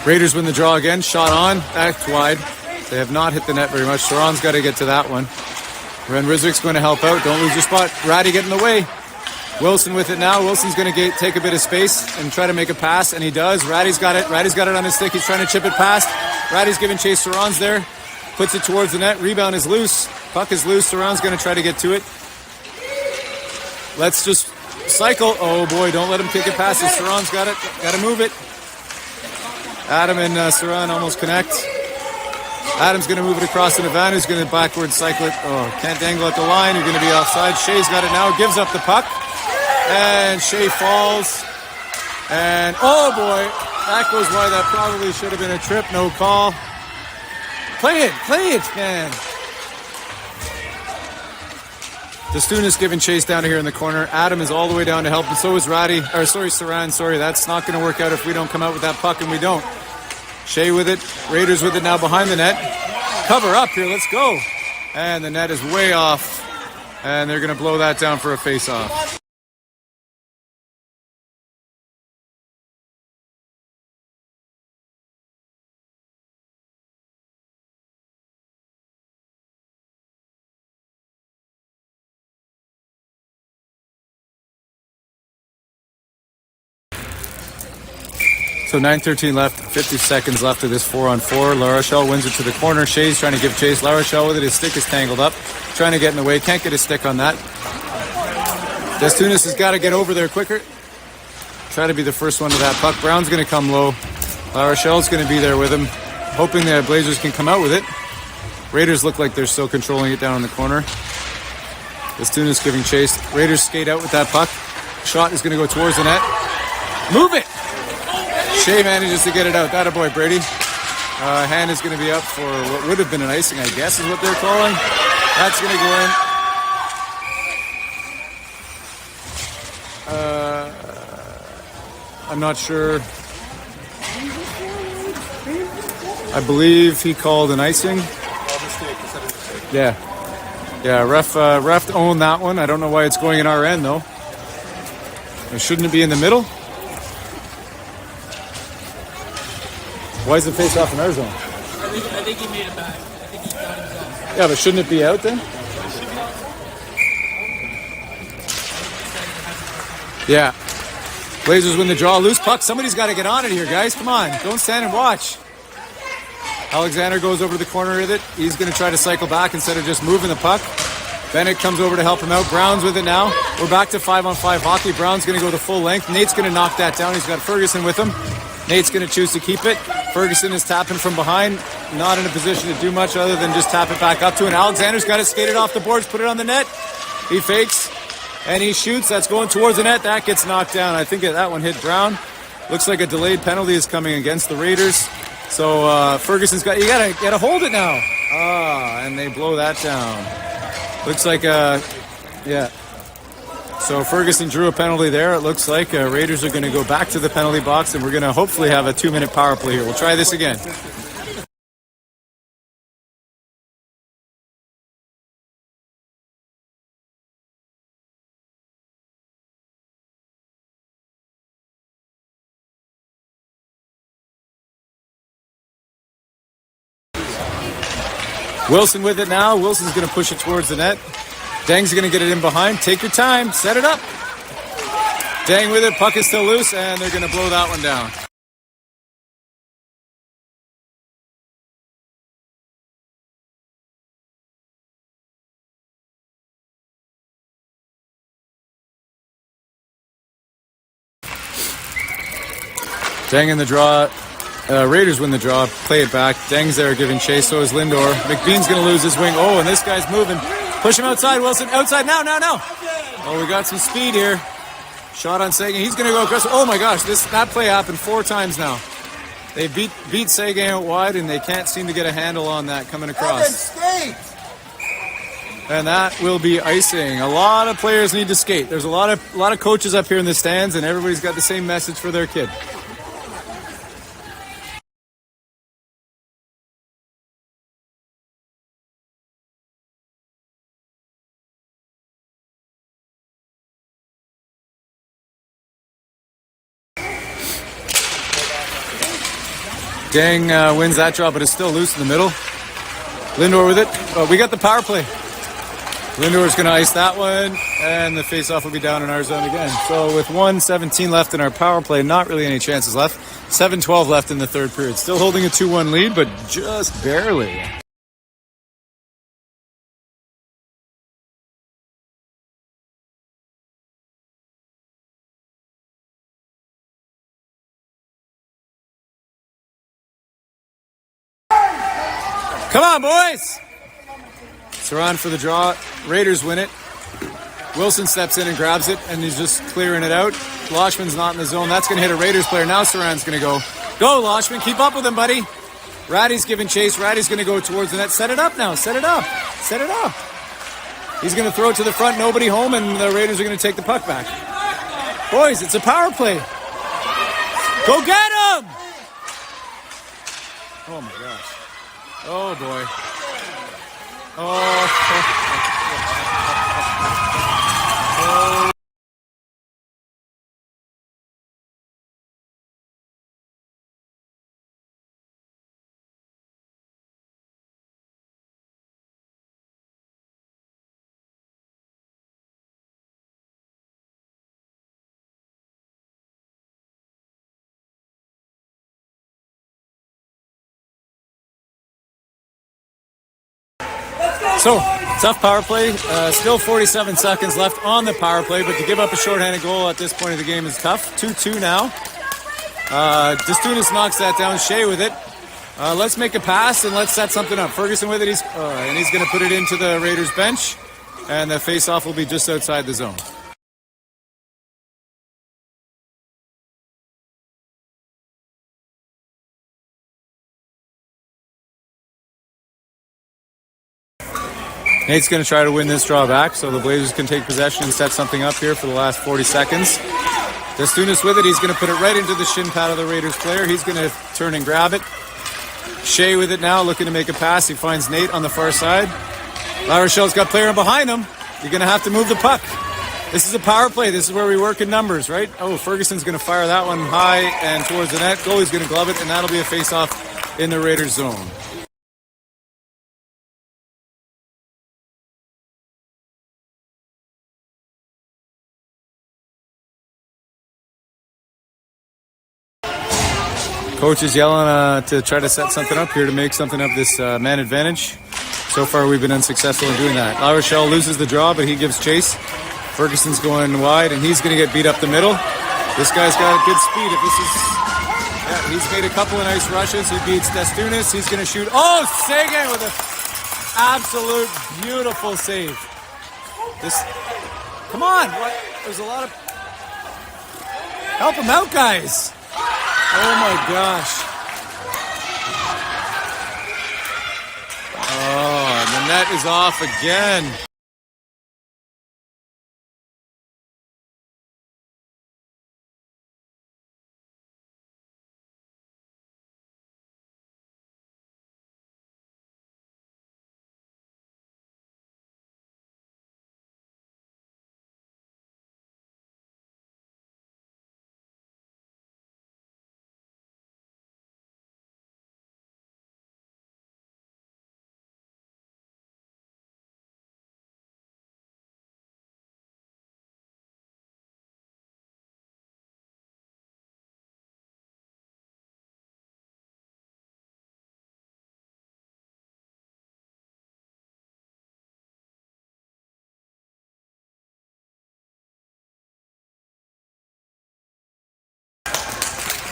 Raiders win the draw again. Shot on. That's wide. They have not hit the net very much. Saron's got to get to that one. Van Rizwick's going to help out. Don't lose your spot. Ratty getting in the way. Wilson with it now. Wilson's going to take a bit of space and try to make a pass, and he does. Ratty's got it. Ratty's got it on his stick. He's trying to chip it past. Ratty's giving chase. Saron's there. Puts it towards the net. Rebound is loose. Puck is loose. Saron's going to try to get to it. Let's just cycle. Oh, boy. Don't let him kick it past us. Saron's got it. Got to move it. Adam and Saron almost connect. Adam's going to move it across to Van, who's going to backward cycle it. Oh, can't dangle at the line. You're going to be offside. Shea's got it now. Gives up the puck. And Shea falls. And, oh, boy. That goes wide. That probably should have been a trip. No call. Play it, man. Dastunas giving chase down here in the corner. Adam is all the way down to help, and so is Saran. Sorry, that's not going to work out if we don't come out with that puck, and we don't. Shea with it. Raiders with it now behind the net. Cover up here. Let's go. And the net is way off, and they're going to blow that down for a face-off. So 9:13 left, 50 seconds left of this 4-on-4. La Rochelle wins it to the corner. Shea's trying to give chase. La Rochelle with it. His stick is tangled up. Trying to get in the way. Can't get his stick on that. Dastunas has got to get over there quicker. Try to be the first one to that puck. Brown's going to come low. La Rochelle's going to be there with him. Hoping the Blazers can come out with it. Raiders look like they're still controlling it down in the corner. Dastunas giving chase. Raiders skate out with that puck. Shot is going to go towards the net. Move it! Shea manages to get it out. That boy, Brady. Hand is going to be up for what would have been an icing, I guess is what they're calling. That's going to go in. I'm not sure. I believe he called an icing. Yeah. Yeah, ref owned that one. I don't know why it's going in our end, though. Shouldn't it be in the middle? Why is the face off in our zone? I think he made it back. I think he got himself. Yeah, but shouldn't it be out then? Yeah. Blazers win the draw. Loose puck. Somebody's got to get on it here, guys. Come on. Don't stand and watch. Alexander goes over to the corner with it. He's going to try to cycle back instead of just moving the puck. Bennett comes over to help him out. Brown's with it now. We're back to 5-on-5 hockey. Brown's going to go the full length. Nate's going to knock that down. He's got Ferguson with him. Nate's going to choose to keep it. Ferguson is tapping from behind. Not in a position to do much other than just tap it back up to it. Alexander's got it skated off the boards, put it on the net. He fakes and he shoots. That's going towards the net. That gets knocked down. I think that one hit Brown. Looks like a delayed penalty is coming against the Raiders. So Ferguson's got, you gotta hold it now. And they blow that down. Looks like, yeah. So Ferguson drew a penalty there. It looks like Raiders are going to go back to the penalty box, and we're going to hopefully have a 2-minute power play here. We'll try this again. Wilson with it now. Wilson's going to push it towards the net. Deng's going to get it in behind. Take your time. Set it up. Deng with it. Puck is still loose, and they're going to blow that one down. Deng in the draw. Raiders win the draw. Play it back. Deng's there giving chase. So is Lindor. McBean's going to lose his wing. Oh, and this guy's moving. Push him outside, Wilson. Outside now. Oh, we got some speed here. Shot on Sagan. He's going to go across. Oh, my gosh. That play happened 4 times now. They beat Sagan out wide, and they can't seem to get a handle on that coming across. And that will be icing. A lot of players need to skate. There's a lot of coaches up here in the stands, and everybody's got the same message for their kid. Deng wins that draw, but it's still loose in the middle. Lindor with it. Oh, we got the power play. Lindor's going to ice that one, and the face-off will be down in our zone again. So with 1:17 left in our power play, not really any chances left. 7:12 left in the third period. Still holding a 2-1 lead, but just barely. Come on, boys! Saran for the draw. Raiders win it. Wilson steps in and grabs it, and he's just clearing it out. Loshman's not in the zone. That's going to hit a Raiders player. Now Saran's going to go. Go, Loshman. Keep up with him, buddy. Ratty's giving chase. Ratty's going to go towards the net. Set it up now. Set it up. He's going to throw it to the front. Nobody home, and the Raiders are going to take the puck back. Boys, it's a power play. Go get him! Oh, my gosh. Oh, boy. Oh. So, tough power play. Still 47 seconds left on the power play, but to give up a shorthanded goal at this point of the game is tough. 2-2 now. Destunis knocks that down. Shea with it. Let's make a pass and let's set something up. Ferguson with it. He's going to put it into the Raiders bench, and the face-off will be just outside the zone. Nate's going to try to win this draw back, so the Blazers can take possession and set something up here for the last 40 seconds. Destunis with it. He's going to put it right into the shin pad of the Raiders player. He's going to turn and grab it. Shea with it now, looking to make a pass. He finds Nate on the far side. La Rochelle's got player behind him. You're going to have to move the puck. This is a power play. This is where we work in numbers, right? Oh, Ferguson's going to fire that one high and towards the net. Goalie's going to glove it, and that'll be a face-off in the Raiders zone. Coach is yelling to try to set something up here to make something of this man advantage. So far, we've been unsuccessful in doing that. La Rochelle loses the draw, but he gives chase. Ferguson's going wide, and he's going to get beat up the middle. This guy's got good speed. He's made a couple of nice rushes. He beats Destunis. He's going to shoot. Oh, Sagan with an absolute beautiful save. Come on. There's a lot of... Help him out, guys. Oh my gosh. Oh, and the net is off again.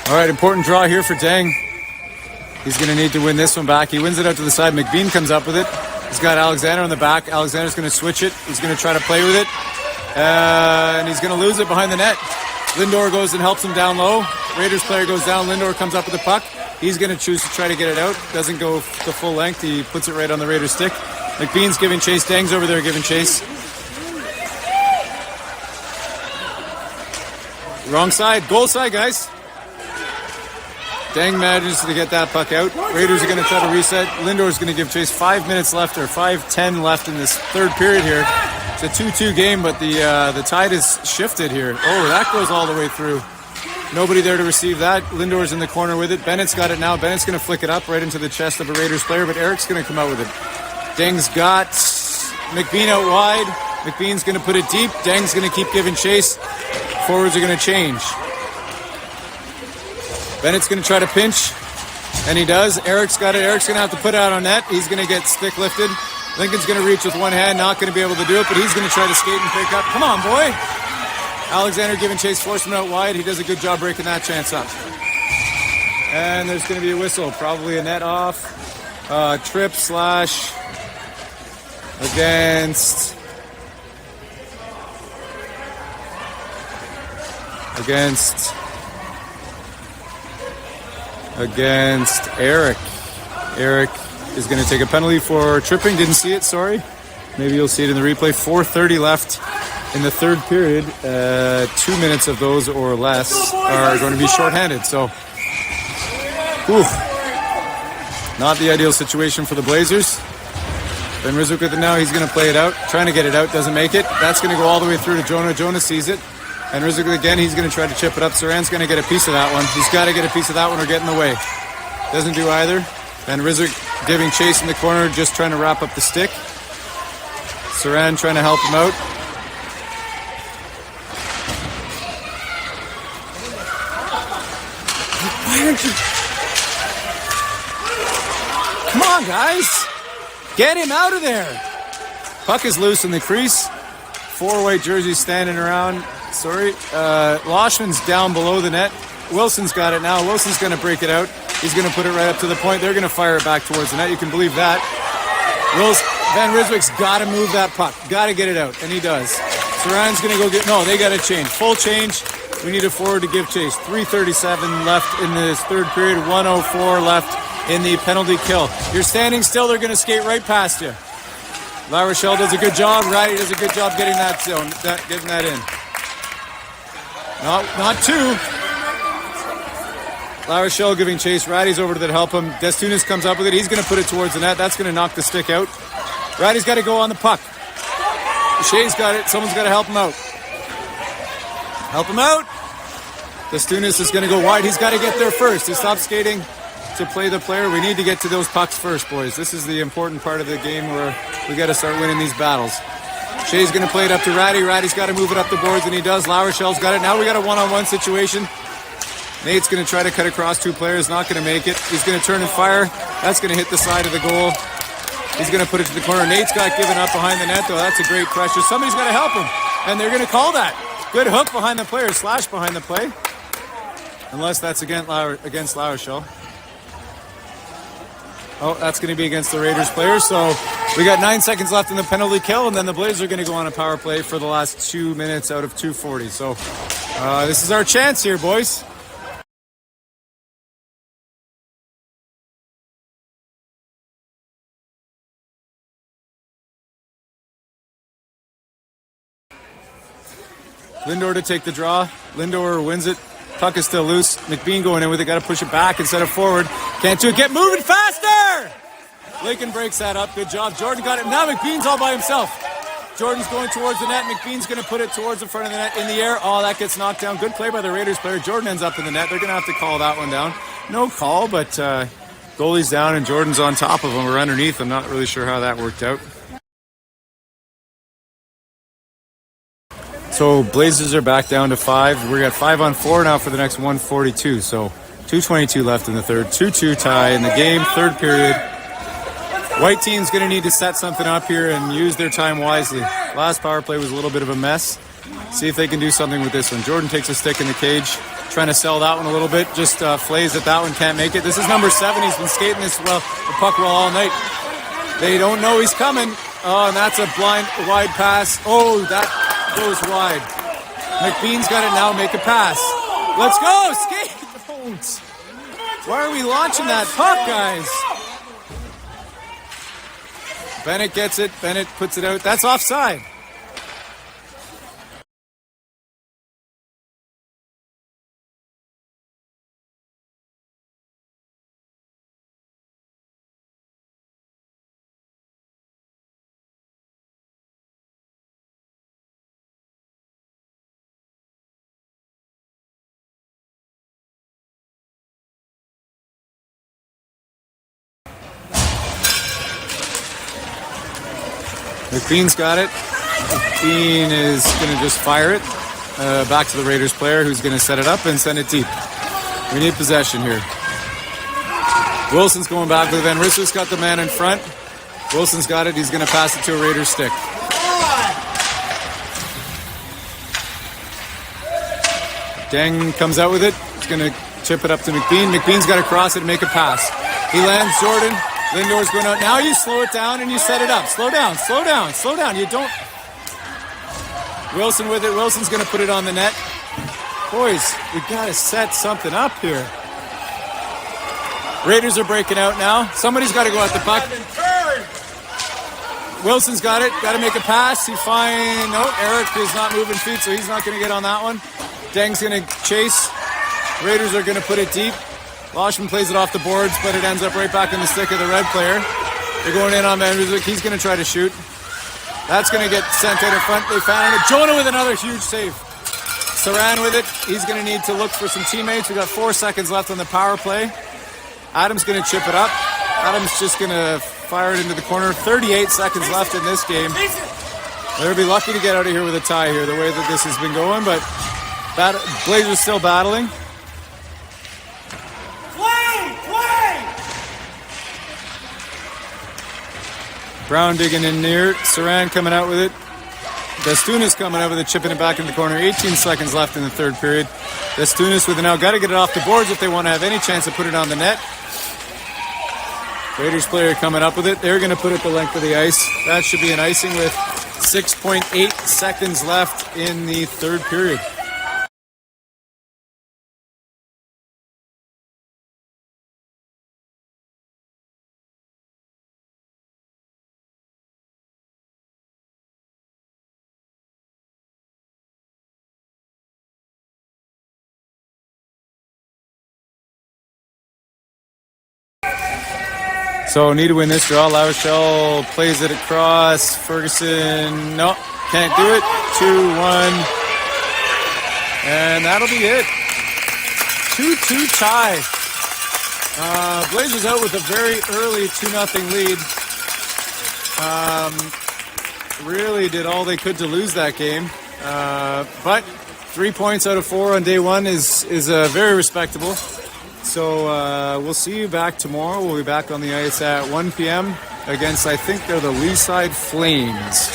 All right, important draw here for Deng. He's going to need to win this one back. He wins it out to the side. McBean comes up with it. He's got Alexander on the back. Alexander's going to switch it. He's going to try to play with it. And he's going to lose it behind the net. Lindor goes and helps him down low. Raiders player goes down. Lindor comes up with the puck. He's going to choose to try to get it out. Doesn't go the full length. He puts it right on the Raiders stick. McBean's giving chase. Deng's over there giving chase. Wrong side. Goal side, guys. Deng manages to get that puck out. Raiders are going to try to reset. Lindor's going to give chase. 5 minutes left, or 5:10 left in this third period here. It's a 2-2 game, but the tide has shifted here. Oh, that goes all the way through. Nobody there to receive that. Lindor's in the corner with it. Bennett's got it now. Bennett's going to flick it up right into the chest of a Raiders player, but Eric's going to come out with it. Deng's got McBean out wide. McBean's going to put it deep. Deng's going to keep giving chase. Forwards are going to change. Bennett's going to try to pinch, and he does. Eric's got it. Eric's going to have to put it out on net. He's going to get stick lifted. Lincoln's going to reach with one hand, not going to be able to do it, but he's going to try to skate and pick up. Come on, boy. Alexander giving chase, forced him out wide. He does a good job breaking that chance up. And there's going to be a whistle, probably a net off. Trip slash against Eric. Eric is going to take a penalty for tripping. Didn't see it, sorry. Maybe you'll see it in the replay. 4:30 left in the third period. 2 minutes of those or less are going to be shorthanded. So, not the ideal situation for the Blazers. Ben Rizwick with it now. He's going to play it out. Trying to get it out. Doesn't make it. That's going to go all the way through to Jonah. Jonah sees it. And Rizwick again. He's going to try to chip it up. Saran's going to get a piece of that one. He's got to get a piece of that one or get in the way. Doesn't do either. And Rizwick giving chase in the corner. Just trying to wrap up the stick. Saran trying to help him out. Why aren't you... Come on, guys. Get him out of there. Puck is loose in the crease. 4 white jerseys standing around. Sorry. Loshman's down below the net. Wilson's got it now. Wilson's going to break it out. He's going to put it right up to the point. They're going to fire it back towards the net. You can believe that. Van Rizwick's got to move that puck. Got to get it out. And he does. Saran's going to go get... No, they got to change. Full change. We need a forward to give chase. 3:37 left in this third period. 1:04 left in the penalty kill. You're standing still. They're going to skate right past you. La Rochelle does a good job. Ratty does a good job getting that zone, getting that in. Not two. La Rochelle giving chase. Ratty's over to help him. Destunis comes up with it. He's going to put it towards the net. That's going to knock the stick out. Ratty's got to go on the puck. Shea's got it. Someone's got to help him out. Help him out. Destunis is going to go wide. He's got to get there first. He stopped skating to play the player. We need to get to those pucks first, boys. This is the important part of the game where we got to start winning these battles. Shea's going to play it up to Ratty. Ratty's got to move it up the boards, and he does. La Rochelle's got it. Now we got a one-on-one situation. Nate's going to try to cut across 2 players. Not going to make it. He's going to turn and fire. That's going to hit the side of the goal. He's going to put it to the corner. Nate's got given up behind the net, though. That's a great pressure. Somebody's got to help him, and they're going to call that. Good hook behind the player. Slash behind the play. Unless that's against La Rochelle. Oh, that's going to be against the Raiders player. So we got 9 seconds left in the penalty kill, and then the Blazers are going to go on a power play for the last 2 minutes out of 2:40. So this is our chance here, boys. Lindor to take the draw. Lindor wins it. Puck is still loose. McBean going in with it. Got to push it back instead of forward. Can't do it. Get moving faster! Lincoln breaks that up. Good job. Jordan got it. Now McBean's all by himself. Jordan's going towards the net. McBean's going to put it towards the front of the net in the air. Oh, that gets knocked down. Good play by the Raiders player. Jordan ends up in the net. They're going to have to call that one down. No call, but goalie's down and Jordan's on top of him or underneath. I'm not really sure how that worked out. So Blazers are back down to 5. We got 5-on-4 now for the next 1:42. So 2:22 left in the third. 2-2 tie in the game. Third period. White team's going to need to set something up here and use their time wisely. Last power play was a little bit of a mess. See if they can do something with this one. Jordan takes a stick in the cage, trying to sell that one a little bit. Just flays at that one, can't make it. This is number 7. He's been skating this the puck well all night. They don't know he's coming. Oh, and that's a wide pass. Oh, that goes wide. McBean's got it now. Make a pass. Let's go. Skate. Don't. Why are we launching that puck, guys? Bennett gets it. Bennett puts it out. That's offside. McBean's got it. McBean is going to just fire it back to the Raiders player, who's going to set it up and send it deep. We need possession here. Wilson's going back with Van Risser's got the man in front. Wilson's got it. He's going to pass it to a Raiders stick. Deng comes out with it. He's going to chip it up to McBean. McBean's got to cross it and make a pass. He lands Jordan. Lindor's going out. Now you slow it down and you set it up. Slow down, slow down, slow down. You don't... Wilson with it. Wilson's going to put it on the net. Boys, we got to set something up here. Raiders are breaking out now. Somebody's got to go at the puck. Wilson's got it. Got to make a pass. He finds... No, Eric is not moving feet, so he's not going to get on that one. Deng's going to chase. Raiders are going to put it deep. Loshman plays it off the boards, but it ends up right back in the stick of the red player. They're going in on Van Ryswick. He's going to try to shoot. That's going to get sent out in front. They found it. Jonah with another huge save. Saran with it. He's going to need to look for some teammates. We got 4 seconds left on the power play. Adams going to chip it up. Adams just going to fire it into the corner. 38 seconds left in this game. They'll be lucky to get out of here with a tie here, the way that this has been going, but Blazers still battling. Brown digging in near. Saran coming out with it. Destunis coming out with it, chipping it back in the corner. 18 seconds left in the third period. Destunis with it now. Got to get it off the boards if they want to have any chance to put it on the net. Raiders player coming up with it. They're going to put it the length of the ice. That should be an icing with 6.8 seconds left in the third period. So need to win this draw. La Rochelle plays it across. Ferguson, no, can't do it. 2-1. And that'll be it. 2-2 tie. Blazers out with a very early 2-0 lead. Really did all they could to lose that game. But 3 points out of 4 on day one is very respectable. So we'll see you back tomorrow. We'll be back on the ice at 1 p.m. against, I think they're the Leaside Flames.